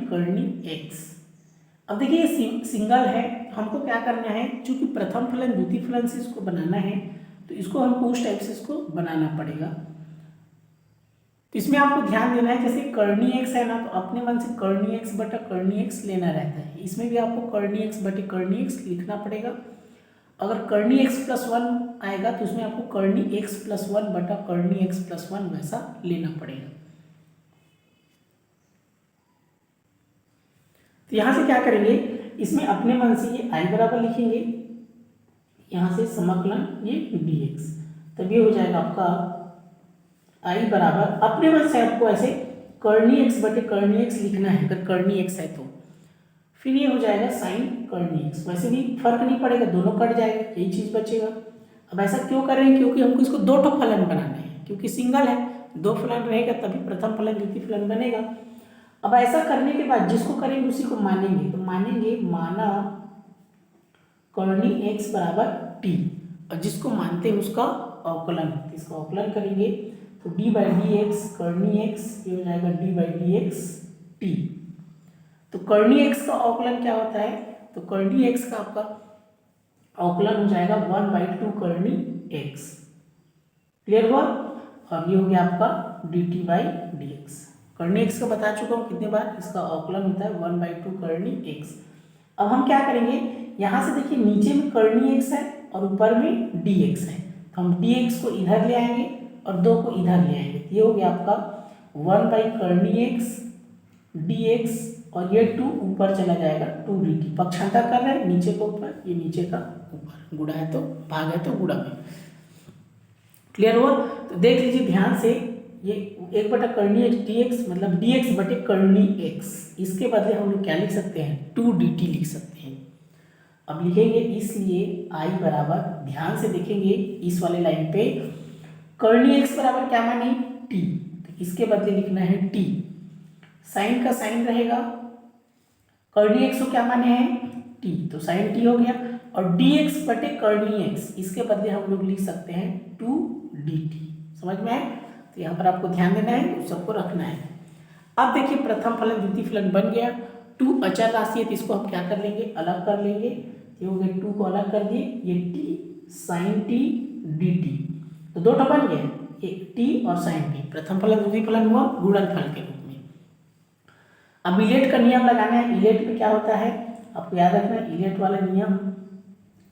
Karni x। अब देखिए ये सिंगल है, हमको क्या करना है, चूंकि प्रथम फलन द्वितीय फलन से इसको बनाना है तो इसको हमको उस टाइप से इसको बनाना पड़ेगा। तो इसमें आपको ध्यान देना है, जैसे कर्णी x है ना, तो अपने मन से कर्णी x बटा कर्णी x लेना रहता है। इसमें भी आपको कर्णी x बटे कर्णी x लिखना पड़ेगा। अगर कर्णी x प्लस 1 आएगा तो उसमें आपको कर्णी x प्लस 1 बटा कर्णी x प्लस 1 वैसा लेना पड़ेगा। तो यहाँ से क्या करेंगे, इसमें अपने मन से ये i बराबर लिखेंगे, यहाँ से समाकलन ये dx, तब ये हो जाएगा आपका i बराबर, अपने मन से आपको ऐसे कर्णी x बटे कर्णी x लिखना है अगर कर्णी x है तो, फिर ये हो जाएगा साइन कर्णी x। वैसे भी फर्क नहीं पड़ेगा, दोनों कट जाएगा, यही चीज़ बचेगा। अब ऐसा क्यों कर रहे हैं, क्योंकि हमको इसको दो ठो फलन बनाना है, क्योंकि सिंगल है, दो फलन रहेगा तभी प्रथम फलन द्वितीय फलन बनेगा। अब ऐसा करने के बाद जिसको करेंगे उसी को मानेंगे, तो मानेंगे माना कर्णी x बराबर t, और जिसको मानते हैं उसका अवकलन, इसका अवकलन करेंगे तो d by D x Karni x, ये हो जाएगा d by D x T. तो कर्णी x का अवकलन क्या होता है, तो कर्णी x का आपका अवकलन हो जाएगा 1/2 कर्णी x। क्लियर हुआ। और ये हो गया आपका dt by D x. Karni x का बता चुका हूँ कितने बार, इसका अवकलन होता है 1/2 कर्णी x। अब हम क्या करेंगे, यहाँ से देखिए नीचे में कर्णी x है और ऊपर में dx है, तो हम dx को इधर ले आएंगे और 2 को इधर ले आएंगे। ये हो गया आपका 1/कर्णी x dx, और ये 2 ऊपर चला जाएगा 2 dt। पक्षांतर कर रहे हैं, नीचे को ऊपर, ये नीचे का ऊपर, गुणा है तो भाग है तो गुणा में। क्लियर हुआ। तो देख लीजिए ध्यान से, ये 1/कर्णी x dx मतलब dx बटे कर्णी x, इसके बदले हम लोग क्या लिख सकते हैं, 2 dt लिख सकते हैं। अब लिखेंगे, इसलिए i बराबर, ध्यान से देखेंगे इस वाले लाइन पे, कर्णी x बराबर क्या माने t, तो इसके बदले लिखना है t, साइन का साइन रहेगा, कर्णी x को क्या माने हैं t, तो साइन t हो गया, और dx बटे कर्णी x, इसके बदले हम लोग लिख सकते हैं 2 dt। समझ में आए। तो यहाँ पर आपको ध्यान देना है, उस सबको रखना है। अब देखिए प्रथम फलन द्वितीय फलन बन गया। 2 अचर राशि है तो इसको हम क्या कर लेंगे, अलग कर लेंगे। ये हो गया 2 को अलग कर दिए, ये t साइन t dt, तो दो बन गए, एक t और साइन t। प्रथम फलन द्वितीय फलन हुआ गुणनफल के रूप में। अब इलेट का नियम लगाना है। इलेट में क्या होता है आपको याद रखना है, इलेट वाला नियम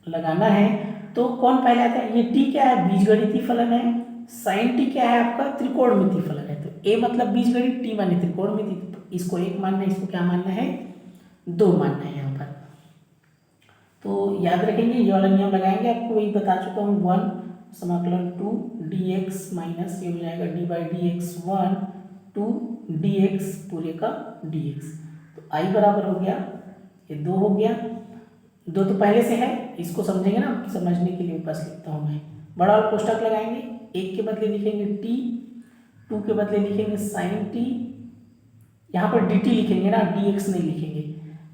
लगाना है तो कौन पहले आता है, ये t क्या है बीजगणितीय फलन है, साइन t क्या है आपका त्रिकोणमितीय फलन है। तो a मतलब बीजगणित, t माने त्रिकोणमितीय, इसको 1 मानना है, इसको क्या मानना है 2 मानना है यहाँ पर। तो याद रखेंगे, ये वाला नियम लगाएंगे, आपको वही बता चुका हूँ, 1 समाकलन 2 dx माइनस ये हो जाएगा d by D x 1 2 dx पूरे का dx। तो i बराबर हो गया, ये 2 हो गया, 2 तो पहले से है, इसको समझेंगे ना, समझने के लिए बस लिखता हूँ मैं। बड़ा और कोष्टक लगाएंगे, 1 के बदले लिखेंगे t, 2 के बदले लिखेंगे साइन t, यहाँ पर dt लिखेंगे ना, dx नहीं लिखेंगे,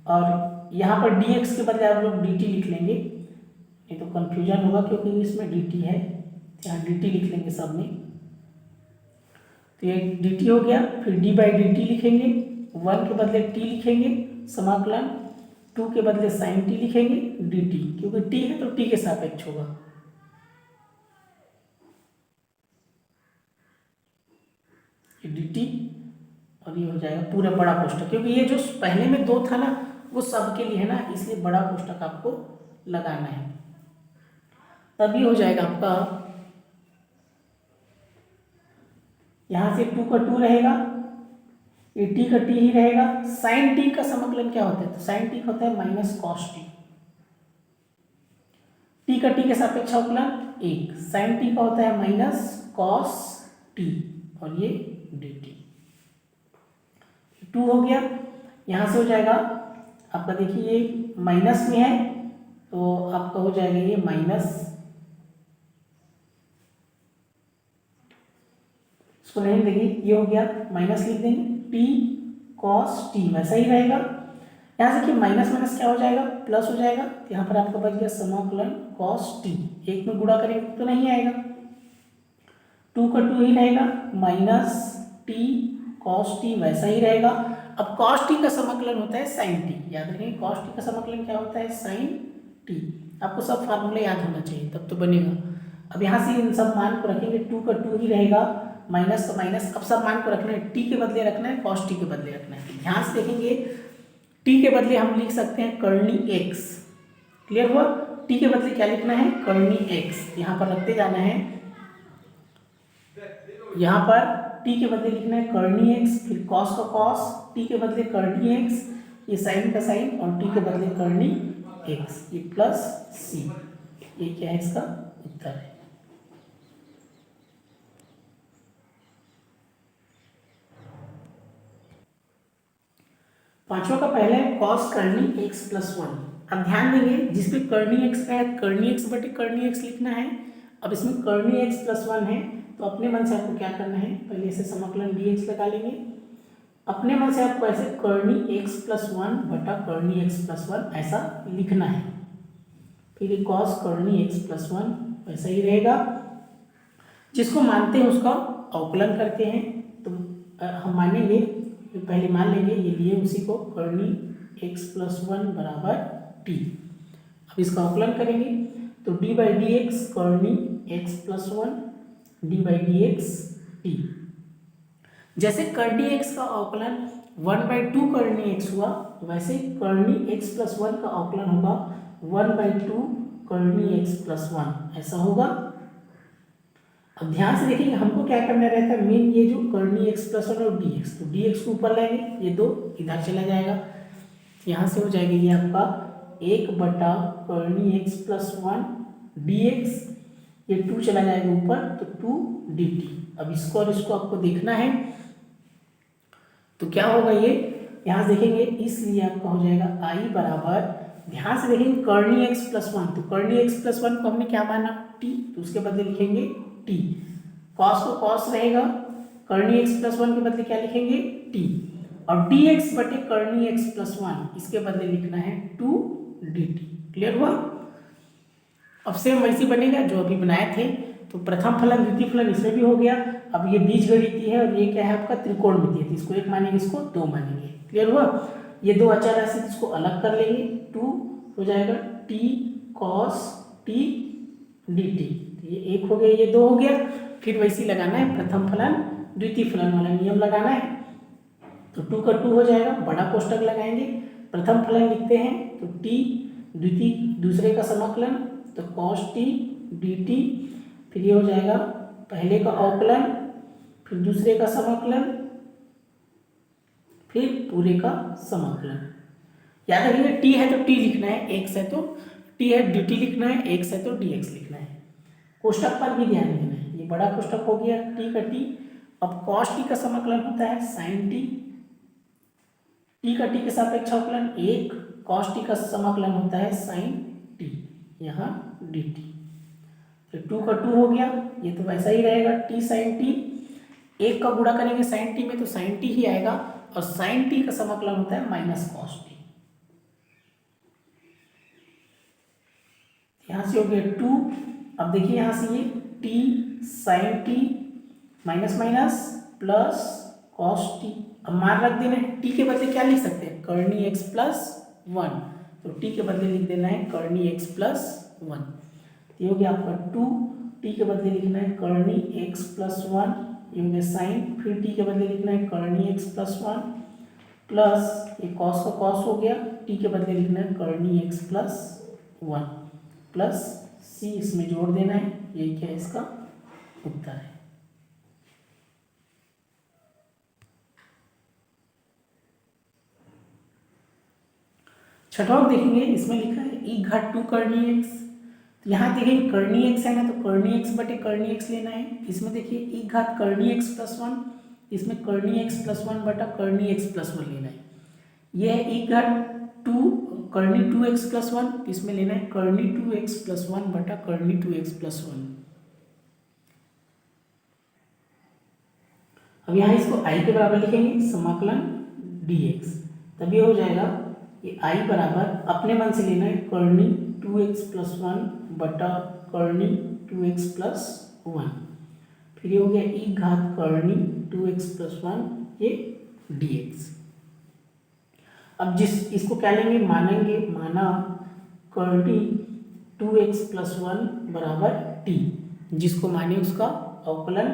और यहाँ पर dx के बदले आप लोग dt लिख लेंगे, नहीं तो कंफ्यूजन होगा क्योंकि इसमें dt है, यहाँ dt लिख लेंगे सब में। तो ये dt हो गया, फिर d बाई डी टी लिखेंगे, 1 के बदले t लिखेंगे, समाकलन 2 के बदले साइन t लिखेंगे dt, क्योंकि t है तो t के सापेक्ष होगा। dt और ये हो जाएगा पूरा बड़ा कोष्टक, क्योंकि ये जो पहले में 2 था ना वो सब के लिए है ना, इसलिए बड़ा कोष्टक आपको लगाना है, तभी हो जाएगा आपका। यहाँ से 2 का 2 रहेगा, ये t का t ही रहेगा। साइन t का समाकलन क्या होता है, तो साइन t होता है माइनस कॉस t, t का t के सापेक्ष अवकलन 1, साइन t का होता है माइनस कॉस t, और ये dt 2 हो गया। यहाँ से हो जाएगा आपका, देखिए ये माइनस में है तो आपका हो जाएगा ये माइनस, इसको नहीं देंगे, ये हो गया माइनस लिख देंगे, t cos t वैसा ही रहेगा। यहाँ से कि माइनस माइनस क्या हो जाएगा, प्लस हो जाएगा, तो यहाँ पर आपका बच गया समाकलन cos t, 1 में गुणा करेंगे तो नहीं आएगा, 2 का 2 ही रहेगा, माइनस t cos t वैसा ही रहेगा। अब कॉस टी का समाकलन होता है साइन टी, याद रखेंगे कॉस टी का समाकलन क्या होता है, साइन टी। आपको सब फार्मूला याद होना चाहिए तब तो बनेगा। अब यहाँ से इन सब मान को रखेंगे, टू का टू ही रहेगा, माइनस का माइनस। अब सब मान को रखना है, टी के बदले रखना है, कॉस टी के बदले रखना है। ध्यान से देखेंगे, टी के बदले हम लिख सकते हैं कर्णी एक्स, क्लियर हुआ। टी के बदले क्या लिखना है, कर्णी एक्स, यहाँ पर रखते जाना है। यहाँ पर टी के बदले लिखना है कर्णी एक्स, फिर कॉस का कॉस, टी के बदले कर्णी एक्स, ये साइन का साइन, और टी के बदले कर्णी एक्स, ये प्लस सी, ये क्या है इसका उत्तर है। पांचवा का पहला है cos Karni X plus one. अब ध्यान देंगे, जिसपे कर्णी एक्स का है कर्णी एक्स बटे कर्णी एक्स लिखना है। अब इसमें कर्णी एक्स प्लस वन है, तो अपने मन से आपको क्या करना है, पहले इसे समाकलन dx लगा लेंगे। अपने मन से आपको ऐसे कर्णी एक्स प्लस वन बटा कर्णी एक्स प्लस वन ऐसा लिखना है। फिर ये cos Karni X plus one वैसा ही रहेगा। जिसको मानते हैं उसका अवकलन करते हैं, तो हम मानेंगे, पहले मान लेंगे ये लिए उसी को, कर्णी एक्स प्लस वन बराबर टी। अब इसका अवकलन करेंगे, तो D by D x Karni X plus one D by D x T. जैसे कर्णी एक्स का अवकलन 1/2 कर्णी एक्स हुआ, वैसे कर्णी एक्स प्लस वन का अवकलन होगा 1/2 कर्णी एक्स प्लस वन, ऐसा होगा। अब ध्यान से देखिए, हमको क्या करना रहता है, मेन ये जो कर्णी एक्स प्लस वन और डी एक्स, तो डी एक्स को ऊपर लाएंगे, ये दो इधर चला जाएगा, यहाँ से हो जाएगा ये आपका 1 Karni X plus one D x, ये 2 चला जाएगा ऊपर, तो 2 डी टी। अब इसको और इसको आपको देखना है, तो क्या होगा ये, यहाँ से देखेंगे, इसलिए आपका हो जाएगा आई बराबर, ध्यान से देखेंगे कर्णी एक्स प्लस वन, तो कर्णी एक्स प्लस वन को हमने क्या माना, टी, तो उसके बदले लिखेंगे टी। कॉस को कॉस रहेगा, कर्णी एक्स प्लस वन के बदले क्या लिखेंगे, टी, और डी एक्स बटे कर्णी एक्स प्लस वन, इसके बदले लिखना है 2 डी टी। क्लियर हुआ। अब सेम वैसी बनेगा जो अभी बनाए थे, तो प्रथम फलन द्वितीय फलन इसमें भी हो गया। अब ये बीजगणितीय है और ये क्या है आपका त्रिकोणमितीय, तो इसको एक मानेंगे, इसको दो मानेंगे। क्लियर हुआ। ये दो अचर राशि, इसको अलग कर लेंगे, 2 हो जाएगा T cos T D T, ये एक हो गया, ये दो हो गया। फिर वैसे लगाना है प्रथम फलन द्वितीय फलन वाला नियम लगाना है, तो 2 का 2 हो जाएगा, बड़ा कोष्टक लगाएंगे, प्रथम फलन लिखते हैं, तो टी, द्वितीय दूसरे का समाकलन, तो कॉस टी डी टी, फिर ये हो जाएगा पहले का अवकलन, फिर दूसरे का समाकलन, फिर पूरे का समाकलन। याद रखिएगा, टी है तो टी लिखना है, एक्स है तो टी है डी टी लिखना है, एक्स है तो डी एक्स लिखना है। कोष्टक पर भी ध्यान देना है, ये बड़ा कोष्टक हो गया टी का टी। अब कॉस टी का समाकलन होता है साइन टी, टी का टी के सापेक्ष अवकलन 1, कॉस टी का समाकलन होता है साइन टी, यहाँ डी टी, तो 2 का 2 हो गया, ये तो वैसा ही रहेगा, टी साइन टी, 1 का गुणा करेंगे साइन टी में तो साइन टी ही आएगा, और साइन टी का समाकलन होता है माइनस कॉस टी। यहाँ से हो गया 2, अब देखिए यहाँ से ये T sine T minus minus plus cos T. अब मान रख देना है, टी के बदले क्या लिख सकते हैं, कर्णी एक्स प्लस वन, तो टी के बदले लिख देना है कर्णी एक्स प्लस वन। ये हो गया आपका 2, टी के बदले लिखना है कर्णी एक्स प्लस वन, ये हो गया साइन, फिर टी के बदले लिखना है कर्णी एक्स प्लस वन, प्लस ये कॉस का कॉस हो गया, टी के बदले लिखना है कर्णी X plus one, plus C इसमें जोड़ देना है, यही क्या है इसका उत्तर है। छठवां देखेंगे, इसमें लिखा है ई घाट 2 कर्णी एक्स, तो यहाँ देखेंगे कर्णी एक्स है ना, तो कर्णी एक्स बटे कर्णी एक्स लेना है। इसमें देखिए ई घात कर्णी एक्स प्लस वन, इसमें कर्णी एक्स प्लस वन बटा कर्णी एक्स प्लस वन लेना है। यह है ई घाट 2 कर्णी 2x प्लस वन, इसमें लेना है कर्णी 2x प्लस वन बटा कर्णी 2x प्लस वन। अब यहाँ इसको i के बराबर लिखेंगे, समाकलन dx, तब ये हो जाएगा, ये i बराबर अपने मन से लेना है कर्णी 2x प्लस वन बटा कर्णी 2x प्लस वन, फिर ये हो गया ई घात कर्णी 2x प्लस वन, ये dx। अब इसको क्या लेंगे, माना कर्णी 2x + 1 बराबर t, जिसको माने उसका अवकलन,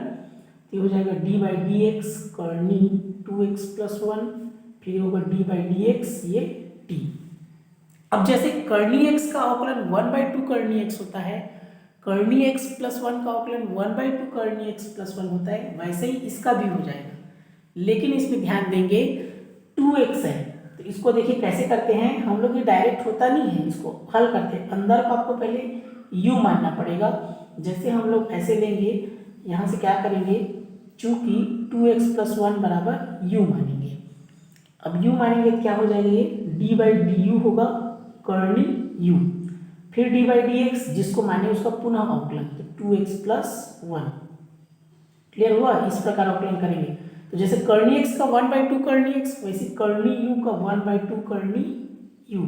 तो हो जाएगा d/dx कर्णी 2x + 1, फिर होगा d/dx ये t। अब जैसे कर्णी x का अवकलन 1/2 कर्णी x होता है, कर्णी x + 1 का अवकलन 1/2 कर्णी x + 1 होता है, वैसे ही इसका भी हो जाएगा। लेकिन इसमें ध्यान देंगे 2x है, तो इसको देखिए कैसे करते हैं हम लोग, ये डायरेक्ट होता नहीं है, इसको हल करते हैं। अंदर को आपको पहले u मानना पड़ेगा। जैसे हम लोग ऐसे लेंगे, यहाँ से क्या करेंगे, चूंकि 2x + 1 बराबर u मानेंगे। अब u मानेंगे तो क्या हो जाएगा, ये d/du होगा कर्णी u, फिर d/dx जिसको माने उसका पुनः अवकलन, तो 2x + 1। क्लियर हुआ? इस प्रकार अवकलन करेंगे। तो जैसे कर्णी x का 1/2 कर्णी x, वैसे कर्णी u का 1/2 कर्णी u।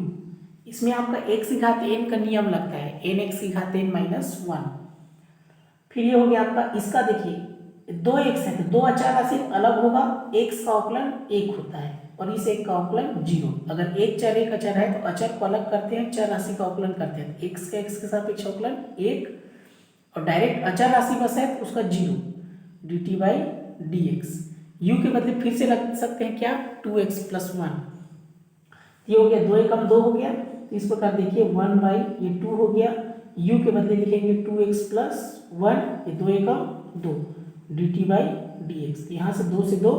इसमें आपका x⁴n का नियम लगता है, n(x⁴n - 1). फिर ये हो गया आपका, इसका देखिए 2x है तो दो अचर राशि अलग होगा, x का अवकलन 1 होता है और इस एक का अवकलन 0। अगर एक चर एक अचर है तो अचर को अलग करते हैं, चर राशि का अवकलन करते हैं। x का x के सापेक्ष अवकलन 1 और डायरेक्ट अचर राशि बस है तो उसका 0 dt/dx। u के बदले फिर से रख सकते हैं क्या, 2x + 1। ये हो गया 2 एकम 2 हो गया, तो इस प्रकार देखिए 1/2 हो गया, u के बदले लिखेंगे 2x + 1, ये 2 एकम 2 dt/dx। यहाँ से 2 से 2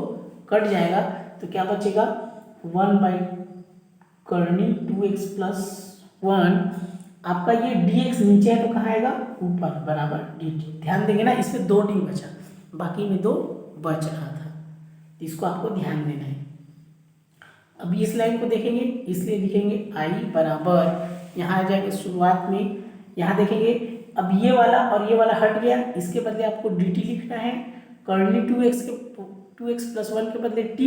कट जाएगा तो क्या बचेगा, 1/कर्णी 2x + 1। आपका ये dx नीचे है तो कहाँ आएगा, ऊपर, बराबर dt। ध्यान देंगे ना, इसमें 2 d बचा, बाकी में 2 बच रहा था, तो इसको आपको ध्यान देना है। अब इस लाइन को देखेंगे, इसलिए लिखेंगे i बराबर, यहाँ आ जाएगा शुरुआत में, यहाँ देखेंगे अब ये वाला और ये वाला हट गया, इसके बदले आपको dt लिखना है। कर्णी 2x + 1 के बदले t,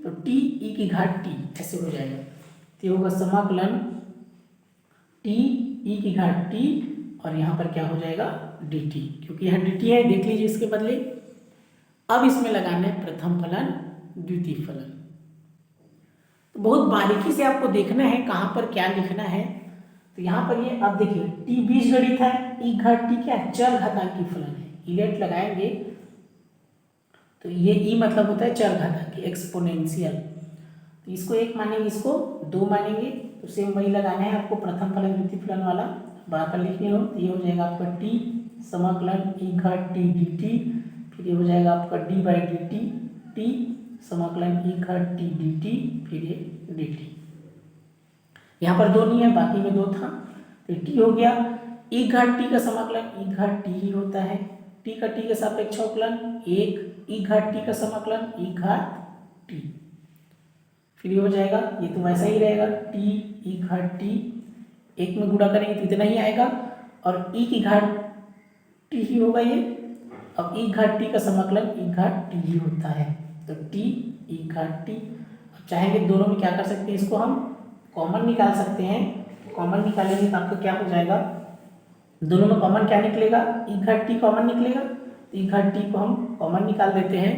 तो t(e⁻t) ऐसे हो जाएगा। तो होगा समाकलन t(e⁻t) और यहाँ पर क्या हो जाएगा, dt, क्योंकि यहाँ dt है, देख लीजिए इसके बदले। अब इसमें लगाना है प्रथम फलन द्वितीय फलन, तो बहुत बारीकी से आपको देखना है कहाँ पर क्या लिखना है। तो यहाँ पर ये आप देखिए t बीजगणित है, e⁻t क्या चर घातांकी फलन है, इलेट लगाएंगे तो ये e मतलब होता है चर घातांकी, एक्सपोनेंशियल। तो इसको 1 मानेंगे, इसको 2 मानेंगे, तो सेम वही लगाना है आपको, प्रथम फलन द्वितीय फलन वाला बार लिखने हो। तो ये हो जाएगा आपका t समाकलन e⁻t dt, फिर ये हो जाएगा आपका d/dt t समाकलन e⁻t dt, फिर ये dt। यहाँ पर 2 नहीं है, बाकी में 2 था, तो t हो गया। e⁻t का समाकलन e⁻t ही होता है, t का t के सापेक्ष अवकलन 1, e⁻t का समाकलन e⁻t, फिर ये हो जाएगा, ये तो वैसा ही रहेगा, t e⁻t, 1 में गुणा करेंगे तो इतना ही आएगा, और e⁻t ही होगा ये। अब e⁻t का समाकलन e⁻t ही होता है, तो t e⁻t। अब चाहेंगे दोनों में क्या कर सकते हैं, इसको हम कॉमन निकाल सकते हैं। कॉमन निकालेंगे तो आपका क्या हो जाएगा, दोनों में कॉमन क्या निकलेगा, e⁻t कॉमन निकलेगा, तो e⁻t को हम कॉमन निकाल देते हैं,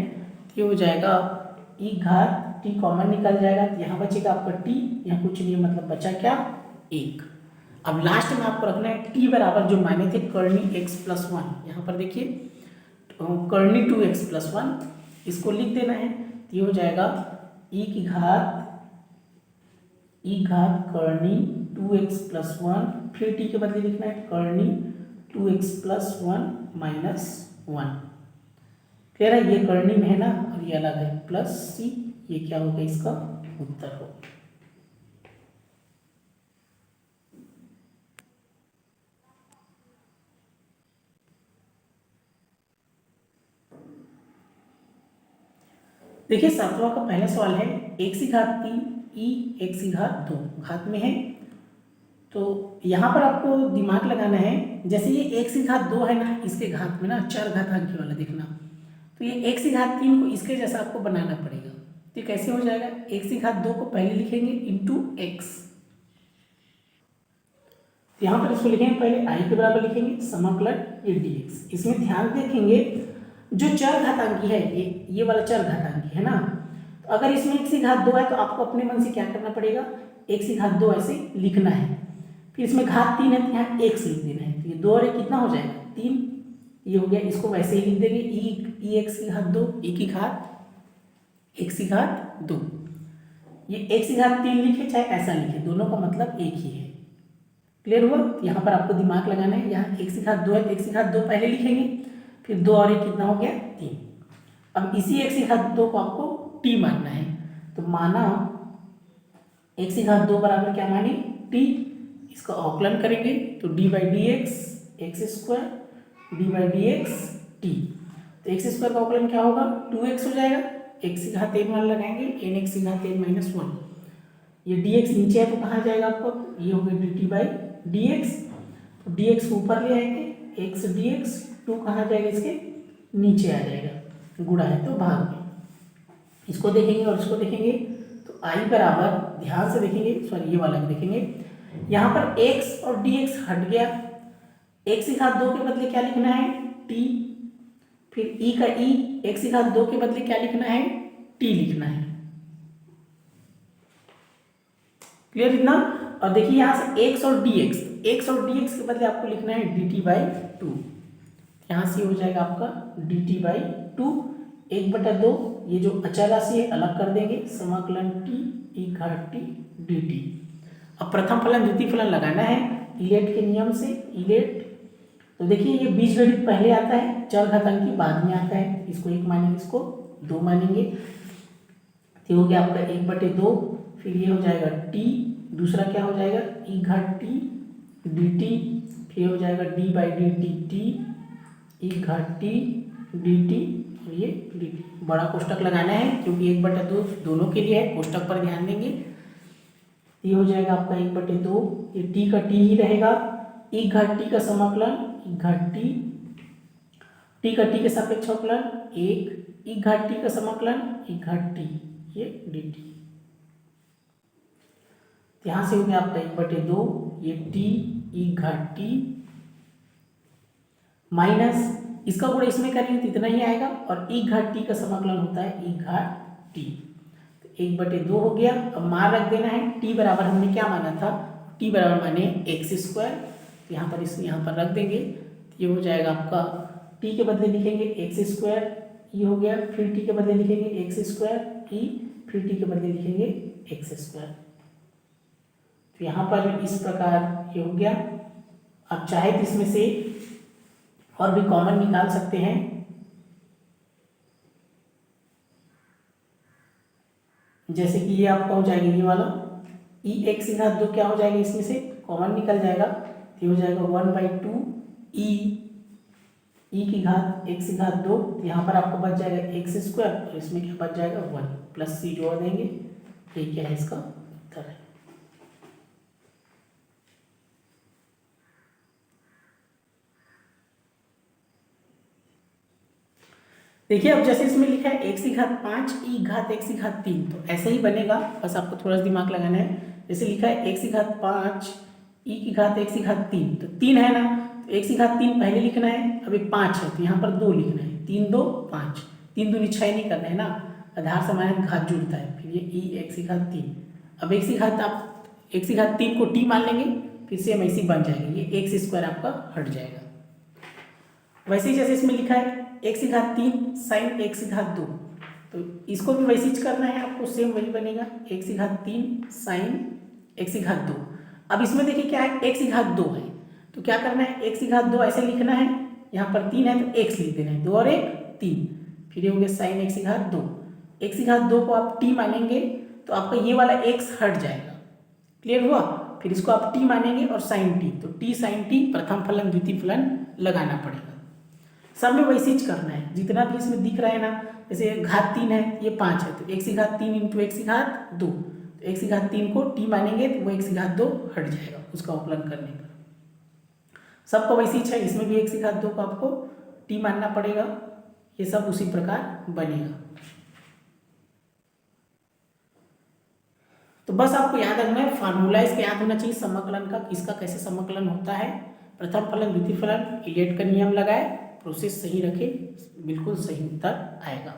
तो ये हो जाएगा e⁻t कॉमन निकल जाएगा, तो यहाँ बचेगा आपका t, यहाँ कुछ नहीं, मतलब बचा क्या, 1। अब लास्ट में आपको रखना है t बराबर जो माने थे कर्णी x + 1, यहाँ पर देखिए कर्णी 2x + 1, इसको लिख देना है। तो ये हो जाएगा e⁻ कर्णी 2x + 1, फिर t के बदले लिखना है कर्णी 2x + 1 - 1। क्लियर है, ये कर्णी में है ना, और ये अलग है, प्लस c, ये क्या होगा, इसका उत्तर हो। देखिए 7वां का पहला सवाल है, x⁻3 e x⁻2 घात में है। तो यहाँ पर आपको दिमाग लगाना है, जैसे ये x⁻2 है ना, इसके घात में ना चर घातांकी वाला देखना, तो ये x⁻3 को इसके जैसा आपको बनाना पड़ेगा। तो कैसे हो जाएगा, x⁻2 को पहले लिखेंगे इंटू x, तो यहाँ पर इसको लिखेंगे पहले i के बराबर लिखेंगे समाकलन ये dx। इसमें ध्यान देखेंगे जो चर घातांकी है, ये वाला चर घातांकी है ना, तो अगर इसमें x की घात 2 है तो आपको अपने मन से क्या करना पड़ेगा, x की घात 2 ऐसे लिखना है। फिर इसमें घात 3 है तो यहाँ x लिख देना है। तो ये 2 और 1 कितना हो जाएगा 3, ये हो गया। इसको वैसे ही लिख देंगे ई एक्स की घात 2, ई की घात x की घात 2। ये x की घात 3 लिखे चाहे ऐसा लिखे, दोनों का मतलब एक ही है। क्लियर हुआ? यहाँ पर आपको दिमाग लगाना है। यहाँ x की घात 2 है तो x की घात 2 पहले लिखेंगे, फिर 2 और 1 कितना हो गया 3। अब इसी x की घात 2 को आपको t मानना है। तो माना x की घात 2 बराबर क्या माने t। इसका अवकलन करेंगे तो d by D x x square D by D x T. तो एक्स स्क्वायर का अवकलन क्या होगा 2x हो जाएगा। x की घात n मान लगाएंगे n x की घात n माइनस 1। ये dx नीचे है तो कहाँ जाएगा आपको, ये हो गया dt बाई dx। तो dx को ऊपर ले आएंगे, x dx 2 कहाँ जाएगा इसके नीचे आ जाएगा, गुणा है तो भाग में। इसको देखेंगे और इसको देखेंगे तो i बराबर, ध्यान से देखेंगे, सॉरी ये वाला भी देखेंगे। यहाँ पर x और dx हट गया, x की घात 2 के बदले क्या लिखना है t, फिर e का e x की घात 2 के बदले क्या लिखना है t लिखना है। क्लियर इतना? और देखिए यहाँ से x और dx, x और dx के बदले आपको लिखना है dt बाई 2। यहाँ से हो जाएगा आपका dt बाई 2 1/2। ये जो अचर राशि है अलग कर देंगे, समाकलन t e घात t dt। अब प्रथम फलन द्वितीय फलन लगाना है इलेट के नियम से। इलेट तो देखिए ये बीजगणित पहले आता है, चर घातांकी बाद में आता है। इसको 1 मानेंगे, इसको 2 मानेंगे। तो हो गया आपका 1/2। फिर ये हो जाएगा t, दूसरा क्या हो जाएगा e घात t dt। फिर हो जाएगा d by D T t e घात t dt। और ये dt बड़ा कोष्टक लगाना है क्योंकि 1/2 दोनों के लिए है, कोष्टक पर ध्यान देंगे। ये हो जाएगा आपका 1/2, ये t का t ही रहेगा। e घात t का समाकलन e घात t का t के सापेक्ष अवकलन 1, e घात t का समाकलन e घात t, ये dt। यहाँ से हो गया आपका 1/2, ये t e घात t माइनस इसका गुणा इसमें करेंगे तो इतना ही आएगा, और e घात t का समाकलन होता है e घात t। 1/2 हो गया। अब मान रख देना है t बराबर, हमने क्या माना था t बराबर माने एक्स स्क्वायर। यहाँ पर इस यहाँ पर रख देंगे, ये हो जाएगा आपका t के बदले लिखेंगे एक्स स्क्वायर, ये हो गया। फिर t के बदले लिखेंगे एक्स स्क्वायर e, फिर t के बदले लिखेंगे एक्स स्क्वायर। तो यहाँ पर इस प्रकार ये हो गया। आप चाहे तो इसमें से और भी कॉमन निकाल सकते हैं। जैसे कि ये आपका हो जाएगा ये वाला ई एक्स की घात 2 क्या हो जाएगा, इसमें से कॉमन निकल जाएगा। ये हो जाएगा 1/2 ई की घात एक्स की घात 2। तो यहाँ पर आपको बच जाएगा एक्स स्क्वायर, और इसमें क्या बच जाएगा 1 प्लस सी जोड़ देंगे। ये क्या है इसका उत्तर है। देखिए अब जैसे इसमें लिखा है एक्स की घात 5 ई घात एक्स की घात 3, तो ऐसे ही बनेगा, बस आपको थोड़ा सा दिमाग लगाना है। जैसे लिखा है एक्स की घात 5 ई की घात एक्स की घात 3, तो 3 है ना, तो एक्स की घात 3 पहले लिखना है। अभी 5 है तो यहाँ पर 2 लिखना है, 3 2 5, 3 दूनी 6 नहीं करना है ना, आधार समानक घात जुड़ता है। फिर ये ई एक्स की घात 3, अब एक्स की घात आप एक्स की घात 3 को टी मान लेंगे, फिर से हम ऐसी बन जाएंगे, ये एक्स स्क्वायर आपका हट जाएगा। वैसे ही जैसे इसमें लिखा है एक्स की घात 3 साइन एक्स की घात 2, तो इसको भी वैसे ही करना है आपको, सेम वही बनेगा एक्स की घात 3 साइन एक्स की घात 2। अब इसमें देखिए क्या है एक्स की घात 2 है, तो क्या करना है एक्स की घात 2 ऐसे लिखना है, यहाँ पर 3 है तो एक्स लिख देना है, 2 और 1 3। फिर ये हो गया साइन एक्स की घात 2, एक्स की घात 2 को आप टी मानेंगे तो आपका ये वाला एक्स हट जाएगा। क्लियर हुआ? फिर इसको आप टी मानेंगे और साइन टी, तो टी साइन टी प्रथम फलन द्वितीय फलन लगाना पड़ेगा। सब में वैसे ही करना है, जितना भी इसमें दिख रहा है ना, जैसे घात 3 है ये 5 है, तो एक्स की घात 3 इंटू एक्स की घात 2, तो एक्स की घात 3 को टी मानेंगे तो वो एक्स की घात 2 हट जाएगा उसका अवकलन करने पर। सबका वैसे ही है, इसमें भी एक्स की घात 2 को आपको टी मानना पड़ेगा, ये सब उसी प्रकार बनेगा। तो बस आपको याद रखना है, फार्मूला इसका याद होना चाहिए समाकलन का, किसका कैसे समाकलन होता है। प्रथम फलन द्वितीय फलन, इलेट का नियम लगाए, प्रोसेस सही रखें, बिल्कुल सही उत्तर आएगा।